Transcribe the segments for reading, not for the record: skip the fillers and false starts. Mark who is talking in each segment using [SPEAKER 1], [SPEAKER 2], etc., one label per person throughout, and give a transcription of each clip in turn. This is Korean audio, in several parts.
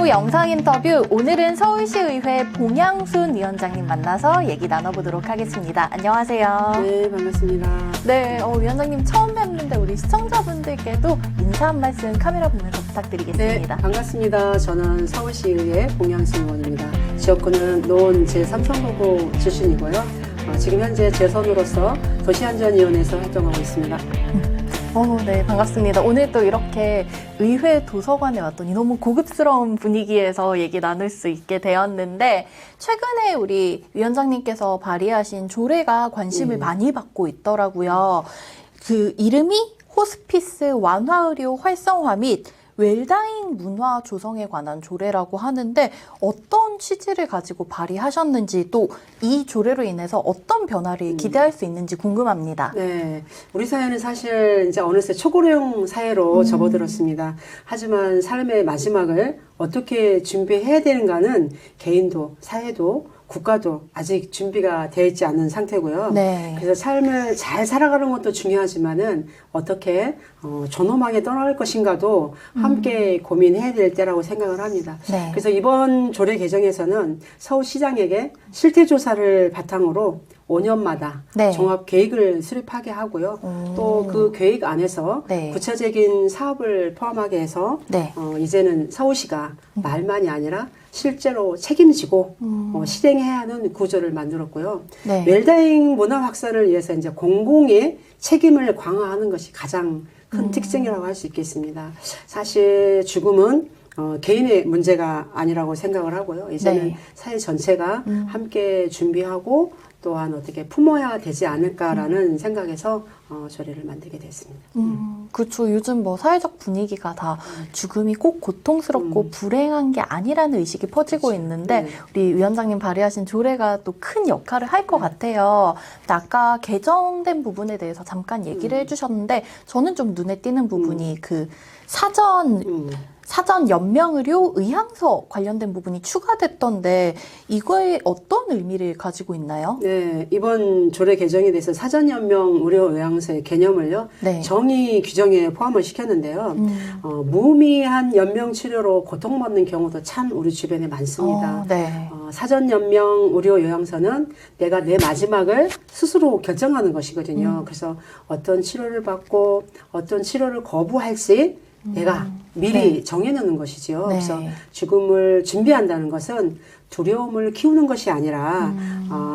[SPEAKER 1] 영상 인터뷰, 오늘은 서울시의회 봉양순 위원장님 만나서 얘기 나눠보도록 하겠습니다. 안녕하세요.
[SPEAKER 2] 네, 반갑습니다.
[SPEAKER 1] 네, 위원장님 처음 뵙는데 우리 시청자분들께도 인사 한 말씀 카메라 보면서 부탁드리겠습니다.
[SPEAKER 2] 네, 반갑습니다. 저는 서울시의회 봉양순 의원입니다. 지역구는 노원 제3선거구 출신이고요. 지금 현재 재선으로서 도시안전위원회에서 활동하고 있습니다.
[SPEAKER 1] 네, 반갑습니다. 오늘 또 이렇게 의회 도서관에 왔더니 너무 고급스러운 분위기에서 얘기 나눌 수 있게 되었는데, 최근에 우리 위원장님께서 발의하신 조례가 관심을 많이 받고 있더라고요. 그 이름이 호스피스 완화의료 활성화 및 웰다잉 문화 조성에 관한 조례라고 하는데, 어떤 취지를 가지고 발의하셨는지, 또 이 조례로 인해서 어떤 변화를 기대할 수 있는지 궁금합니다.
[SPEAKER 2] 네, 우리 사회는 사실 이제 어느새 초고령 사회로 접어들었습니다. 하지만 삶의 마지막을 어떻게 준비해야 되는가는 개인도 사회도 국가도 아직 준비가 되어 있지 않은 상태고요.
[SPEAKER 1] 네.
[SPEAKER 2] 그래서 삶을 잘 살아가는 것도 중요하지만은 어떻게 존엄하게 떠날 것인가도 함께 고민해야 될 때라고 생각을 합니다.
[SPEAKER 1] 네.
[SPEAKER 2] 그래서 이번 조례 개정에서는 서울시장에게 실태조사를 바탕으로 5년마다
[SPEAKER 1] 네.
[SPEAKER 2] 종합 계획을 수립하게 하고요. 또 그 계획 안에서
[SPEAKER 1] 네.
[SPEAKER 2] 구체적인 사업을 포함하게 해서
[SPEAKER 1] 네.
[SPEAKER 2] 이제는 서울시가 말만이 아니라 실제로 책임지고 실행해야 하는 구조를 만들었고요.
[SPEAKER 1] 네.
[SPEAKER 2] 웰다잉 문화 확산을 위해서 이제 공공의 책임을 강화하는 것이 가장 큰 특징이라고 할 수 있겠습니다. 사실 죽음은 개인의 문제가 아니라고 생각을 하고요. 이제는
[SPEAKER 1] 네.
[SPEAKER 2] 사회 전체가 함께 준비하고 또한 어떻게 품어야 되지 않을까라는 생각에서 조례를 만들게 됐습니다.
[SPEAKER 1] 그렇죠. 요즘 뭐 사회적 분위기가 다 죽음이 꼭 고통스럽고 불행한 게 아니라는 의식이 퍼지고
[SPEAKER 2] 그렇죠.
[SPEAKER 1] 있는데,
[SPEAKER 2] 네.
[SPEAKER 1] 우리 위원장님 발의하신 조례가 또 큰 역할을 할 것 같아요. 근데 아까 개정된 부분에 대해서 잠깐 얘기를 해주셨는데, 저는 좀 눈에 띄는 부분이 그 사전 연명의료 의향서 관련된 부분이 추가됐던데, 이거에 어떤 의미를 가지고 있나요?
[SPEAKER 2] 네, 이번 조례 개정에 대해서 사전연명 의료 요양서의 개념을요,
[SPEAKER 1] 네.
[SPEAKER 2] 정의 규정에 포함을 시켰는데요. 무의미한 연명 치료로 고통받는 경우도 참 우리 주변에 많습니다.
[SPEAKER 1] 네.
[SPEAKER 2] 사전연명 의료 요양서는 내가 내 마지막을 스스로 결정하는 것이거든요. 그래서 어떤 치료를 받고 어떤 치료를 거부할지 내가 미리 정해놓는 것이지요.
[SPEAKER 1] 네.
[SPEAKER 2] 그래서 죽음을 준비한다는 것은 두려움을 키우는 것이 아니라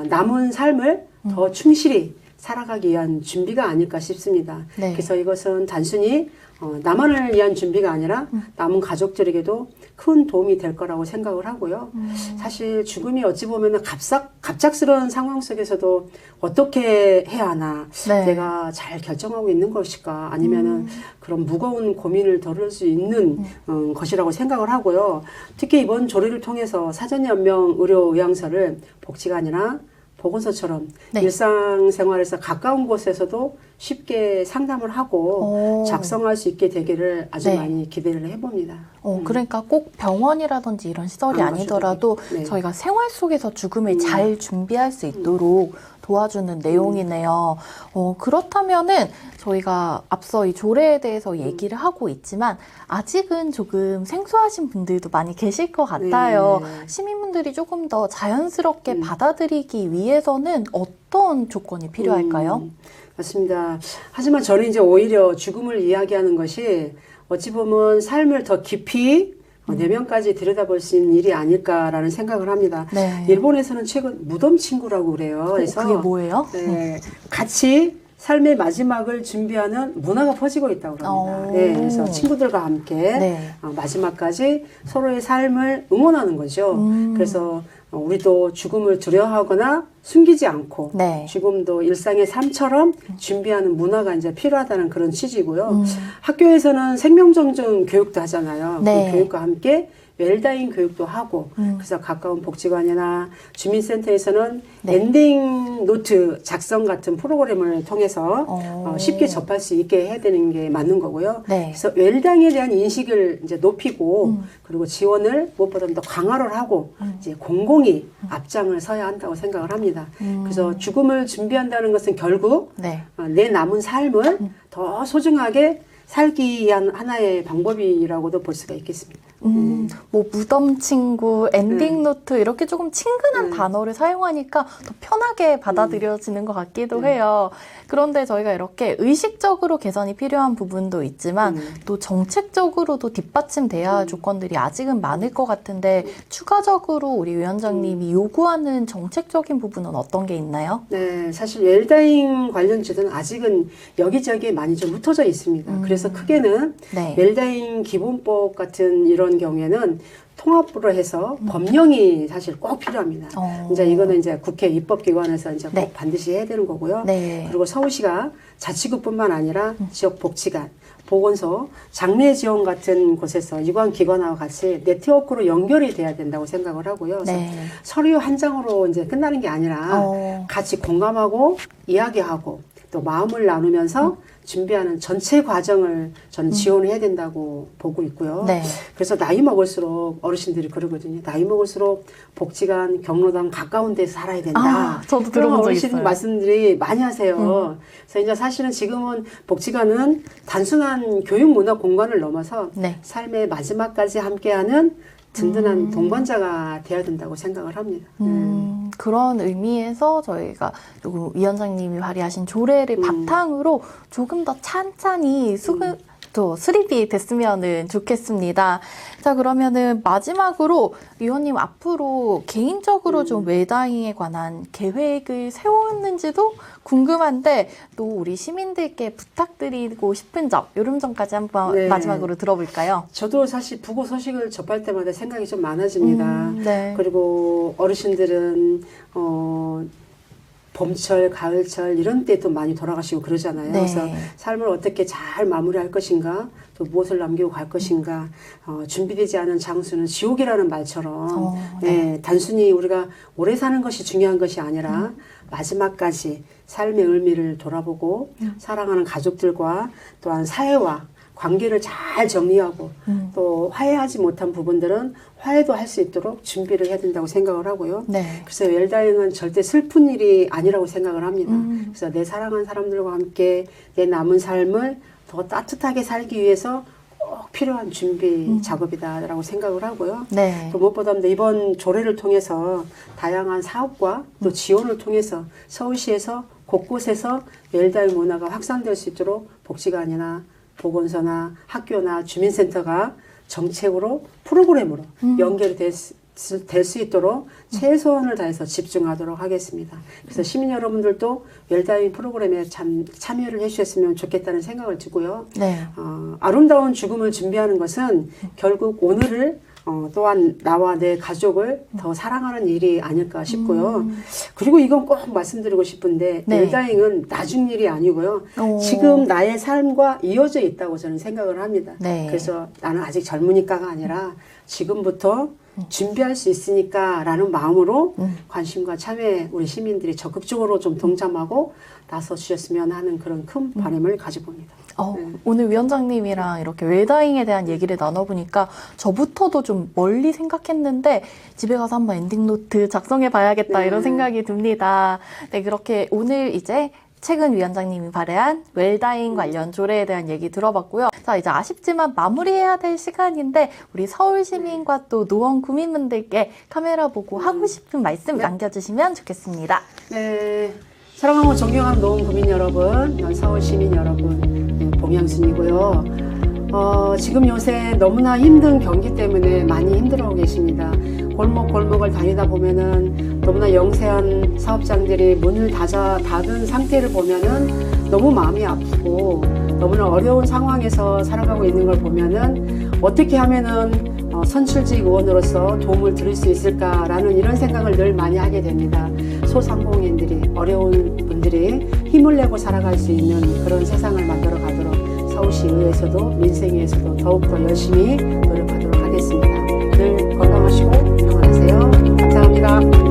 [SPEAKER 2] 남은 삶을 더 충실히 살아가기 위한 준비가 아닐까 싶습니다.
[SPEAKER 1] 네.
[SPEAKER 2] 그래서 이것은 단순히 나만을 위한 준비가 아니라 남은 가족들에게도 큰 도움이 될 거라고 생각을 하고요. 사실 죽음이 어찌 보면 갑작스러운 상황 속에서도 어떻게 해야 하나,
[SPEAKER 1] 네.
[SPEAKER 2] 내가 잘 결정하고 있는 것일까, 아니면은 그런 무거운 고민을 덜을 수 있는 것이라고 생각을 하고요. 특히 이번 조례를 통해서 사전연명 의료 요양서를 복지관이나 보건소처럼
[SPEAKER 1] 네.
[SPEAKER 2] 일상생활에서 가까운 곳에서도 쉽게 상담을 하고 작성할 수 있게 되기를 아주
[SPEAKER 1] 네.
[SPEAKER 2] 많이 기대를 해봅니다.
[SPEAKER 1] 그러니까 꼭 병원이라든지 이런 시설이 아니더라도
[SPEAKER 2] 네.
[SPEAKER 1] 저희가 생활 속에서 죽음을 잘 준비할 수 있도록 도와주는 내용이네요. 그렇다면은 저희가 앞서 이 조례에 대해서 얘기를 하고 있지만, 아직은 조금 생소하신 분들도 많이 계실 것 같아요.
[SPEAKER 2] 네.
[SPEAKER 1] 시민분들이 조금 더 자연스럽게 받아들이기 위해서는 어떤 조건이 필요할까요?
[SPEAKER 2] 맞습니다. 하지만 저는 이제 오히려 죽음을 이야기하는 것이 어찌 보면 삶을 더 깊이 내면까지 들여다볼 수 있는 일이 아닐까라는 생각을 합니다.
[SPEAKER 1] 네.
[SPEAKER 2] 일본에서는 최근 무덤 친구라고 그래요. 그래서
[SPEAKER 1] 그게 뭐예요?
[SPEAKER 2] 네, 같이 삶의 마지막을 준비하는 문화가 퍼지고 있다고 합니다. 네, 그래서 친구들과 함께
[SPEAKER 1] 네.
[SPEAKER 2] 마지막까지 서로의 삶을 응원하는 거죠. 그래서 우리도 죽음을 두려워하거나 숨기지 않고
[SPEAKER 1] 네.
[SPEAKER 2] 죽음도 일상의 삶처럼 준비하는 문화가 이제 필요하다는 그런 취지고요. 학교에서는 생명정정 교육도 하잖아요.
[SPEAKER 1] 네.
[SPEAKER 2] 그 교육과 함께 웰다잉 교육도 하고 그래서 가까운 복지관이나 주민센터에서는
[SPEAKER 1] 네.
[SPEAKER 2] 엔딩 노트 작성 같은 프로그램을 통해서 쉽게 접할 수 있게 해야 되는 게 맞는 거고요.
[SPEAKER 1] 네.
[SPEAKER 2] 그래서 웰다잉에 대한 인식을 이제 높이고 그리고 지원을 무엇보다 더 강화를 하고 이제 공공이 앞장을 서야 한다고 생각을 합니다. 그래서 죽음을 준비한다는 것은 결국
[SPEAKER 1] 네.
[SPEAKER 2] 내 남은 삶을 더 소중하게 살기 위한 하나의 방법이라고도 볼 수가 있겠습니다.
[SPEAKER 1] 뭐 무덤 친구, 엔딩 노트 이렇게 조금 친근한 단어를 사용하니까 더 편하게 받아들여지는 것 같기도 해요. 그런데 저희가 이렇게 의식적으로 개선이 필요한 부분도 있지만 또 정책적으로도 뒷받침돼야 할 조건들이 아직은 많을 것 같은데 추가적으로 우리 위원장님이 요구하는 정책적인 부분은 어떤 게 있나요?
[SPEAKER 2] 네, 사실 웰다잉 관련 제도는 아직은 여기저기 많이 좀 흩어져 있습니다. 그래서 크게는
[SPEAKER 1] 네.
[SPEAKER 2] 웰다잉 기본법 같은 이런 경우에는 통합으로 해서 법령이 사실 꼭 필요합니다. 이제 이거는 이제 국회 입법기관에서 이제 꼭
[SPEAKER 1] 네.
[SPEAKER 2] 반드시 해야 되는 거고요.
[SPEAKER 1] 네.
[SPEAKER 2] 그리고 서울시가 자치구뿐만 아니라 지역복지관, 보건소, 장례지원 같은 곳에서 유관기관하고 같이 네트워크로 연결이 돼야 된다고 생각을 하고요. 그래서
[SPEAKER 1] 네.
[SPEAKER 2] 서류 한 장으로 이제 끝나는 게 아니라 같이 공감하고 이야기하고 또 마음을 나누면서 준비하는 전체 과정을 저는 지원을 해야 된다고 보고 있고요.
[SPEAKER 1] 네.
[SPEAKER 2] 그래서 나이 먹을수록 어르신들이 그러거든요. 나이 먹을수록 복지관, 경로당 가까운 데서 살아야 된다.
[SPEAKER 1] 아, 저도
[SPEAKER 2] 그런
[SPEAKER 1] 들어본 적
[SPEAKER 2] 어르신
[SPEAKER 1] 있어요.
[SPEAKER 2] 말씀들이 많이 하세요. 그래서 이제 사실은 지금은 복지관은 단순한 교육 문화 공간을 넘어서
[SPEAKER 1] 네.
[SPEAKER 2] 삶의 마지막까지 함께하는 든든한 동반자가 되어야 된다고 생각을 합니다.
[SPEAKER 1] 그런 의미에서 저희가 요거 위원장님이 발의하신 조례를 바탕으로 조금 더 찬찬히 또 수립이 됐으면 좋겠습니다. 자, 그러면은 마지막으로 위원님 앞으로 개인적으로 좀 웰다잉에 관한 계획을 세웠는지도 궁금한데 또 우리 시민들께 부탁드리고 싶은 점, 요런 점까지 한번
[SPEAKER 2] 네.
[SPEAKER 1] 마지막으로 들어볼까요?
[SPEAKER 2] 저도 사실 부고 소식을 접할 때마다 생각이 좀 많아집니다.
[SPEAKER 1] 네.
[SPEAKER 2] 그리고 어르신들은 봄철, 가을철 이런 때 또 많이 돌아가시고 그러잖아요.
[SPEAKER 1] 네.
[SPEAKER 2] 그래서 삶을 어떻게 잘 마무리할 것인가, 또 무엇을 남기고 갈 것인가, 준비되지 않은 장수는 지옥이라는 말처럼
[SPEAKER 1] 네.
[SPEAKER 2] 단순히 우리가 오래 사는 것이 중요한 것이 아니라 마지막까지 삶의 의미를 돌아보고 사랑하는 가족들과 또한 사회와 관계를 잘 정리하고 또 화해하지 못한 부분들은 화해도 할 수 있도록 준비를 해야 된다고 생각을 하고요.
[SPEAKER 1] 네.
[SPEAKER 2] 그래서 웰다잉은 절대 슬픈 일이 아니라고 생각을 합니다. 그래서 내 사랑하는 사람들과 함께 내 남은 삶을 더 따뜻하게 살기 위해서 꼭 필요한 준비 작업이다라고 생각을 하고요.
[SPEAKER 1] 네.
[SPEAKER 2] 또 무엇보다 이번 조례를 통해서 다양한 사업과 또 지원을 통해서 서울시에서 곳곳에서 웰다잉 문화가 확산될 수 있도록 복지관이나 보건소나 학교나 주민센터가 정책으로 프로그램으로 연결이 될 수 있도록 최선을 다해서 집중하도록 하겠습니다. 그래서 시민 여러분들도 웰다잉 프로그램에 참여를 해주셨으면 좋겠다는 생각을 두고요.
[SPEAKER 1] 네.
[SPEAKER 2] 아름다운 죽음을 준비하는 것은 결국 오늘을 또한 나와 내 가족을 더 사랑하는 일이 아닐까 싶고요. 그리고 이건 꼭 말씀드리고 싶은데
[SPEAKER 1] 네.
[SPEAKER 2] 웰다잉은 나중 일이 아니고요. 지금 나의 삶과 이어져 있다고 저는 생각을 합니다.
[SPEAKER 1] 네.
[SPEAKER 2] 그래서 나는 아직 젊으니까가 아니라 지금부터 준비할 수 있으니까 라는 마음으로 관심과 참여 우리 시민들이 적극적으로 좀 동참하고 나서 주셨으면 하는 그런 큰 바람을 가져봅니다.
[SPEAKER 1] 오늘 위원장님이랑 이렇게 웰다잉에 대한 얘기를 나눠보니까 저부터도 좀 멀리 생각했는데 집에 가서 한번 엔딩노트 작성해 봐야겠다
[SPEAKER 2] 네.
[SPEAKER 1] 이런 생각이 듭니다. 네, 그렇게 오늘 이제 최근 위원장님이 발의한 웰다잉 관련 조례에 대한 얘기 들어봤고요. 자, 이제 아쉽지만 마무리해야 될 시간인데 우리 서울 시민과 또 노원 구민분들께 카메라 보고 하고 싶은 말씀 남겨주시면 좋겠습니다.
[SPEAKER 2] 네, 사랑하고 존경하는 노원 구민 여러분, 서울 시민 여러분, 봉양순이고요. 지금 요새 너무나 힘든 경기 때문에 많이 힘들어하고 계십니다. 골목골목을 다니다 보면은 너무나 영세한 사업장들이 문을 닫은 상태를 보면은 너무 마음이 아프고 너무나 어려운 상황에서 살아가고 있는 걸 보면은 어떻게 하면은 선출직 의원으로서 도움을 드릴 수 있을까라는 이런 생각을 늘 많이 하게 됩니다. 소상공인들이 어려운 분들이 힘을 내고 살아갈 수 있는 그런 세상을 만들어 가도록 서울시의회에서도 민생위에서도 더욱더 열심히 노력하도록 하겠습니다. 늘 건강하시고 평안하세요. 감사합니다.